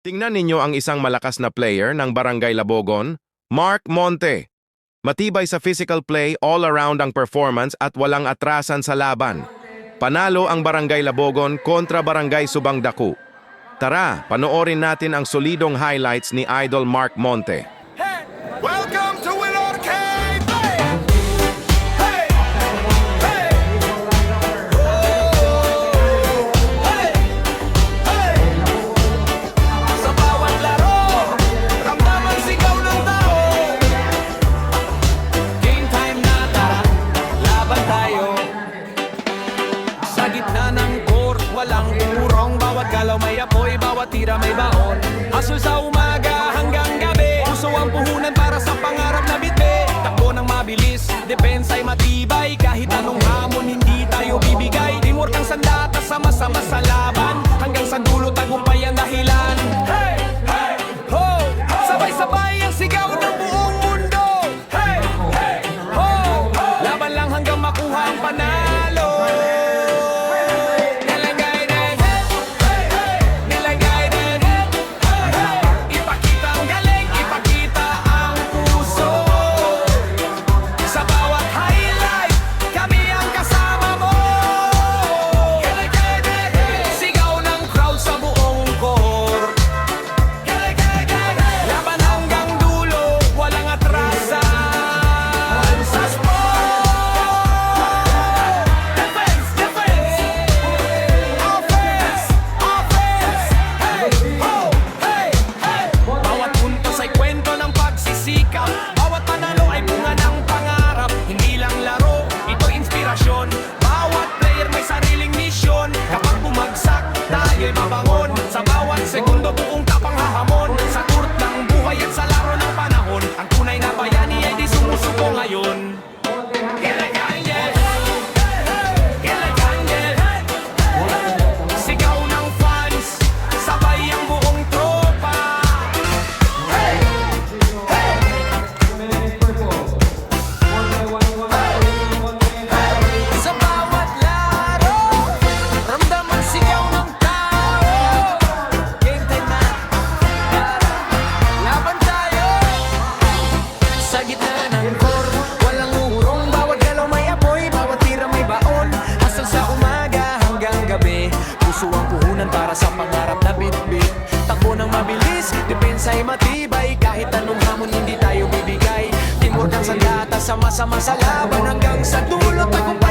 Tingnan ninyo ang isang malakas na player ng Barangay Labogon, Mark Monte. Matibay sa physical play, all-around ang performance at walang atrasan sa laban. Panalo ang Barangay Labogon kontra Barangay Subang Daku. Tara, panoorin natin ang solidong highlights ni Idol Mark Monte. Hey, welcome to Win Arcade! Hey, hey, hey, hey. Sa bawat laro, ramdam ang sigaw ng tao. Game time na, tara, laban tayo. Sa gitna ng court, walang urong. Bawat galaw may apoy, bawat tira may baon. Asul sa umaga hanggang gabi, puso ang puhunan para sa pangarap na bitbit. Takbo ng mabilis, depensa'y matibay. Kahit anong hamon, hindi tayo bibigay. Teamwork ang sandata, sama-sama sa laban. Hanggang sa dulo, tagumpay ang dahilan. Hey! Hey! Ho! Sabay-sabay ang sigaw ng buong mundo. Hey! Hey! Ho! Laban lang hanggang makuha ang panalo. Ipakita ang galing, ipakita ang puso. Sa bawat highlight, kami ang kasama mo. Sigaw ng crowd sa buong court. Laban hanggang dulo, walang atrasan sa sport. Defense, defense. Offense, offense. Hey, ho, hey, hey. Bawat puntos ay kwento ng pagsisikap. Bawat panalo ay bunga ng pangarap. Hindi lang laro, ito'y inspirasyon. Bawat player may sariling misyon. Kapag bumagsak, tayo'y babangon. Sa bawat segundo, buong tapang hahamon. Sa court ng buhay at sa laro ng panahon, ang tunay na bayani ay di sumusuko ngayon. Sigaw ng fans, sabay ang buong tropa. Sa bawat laro, ramdam ang sigaw ng tao. Game time na, tara, laban tayo. Sa gitna ng court, walang urong. Bawat galaw may apoy, bawat tira may baon. Asal sa umaga hanggang gabi, puso ang puhunan para sa pangarap na bitbit. Takbo ng mabilis, depensa'y matibay. Kahit anong hamon hindi tayo bibigay. Teamwork ang sandata, sama-sama sa laban. Hanggang sa dulo, tagumpay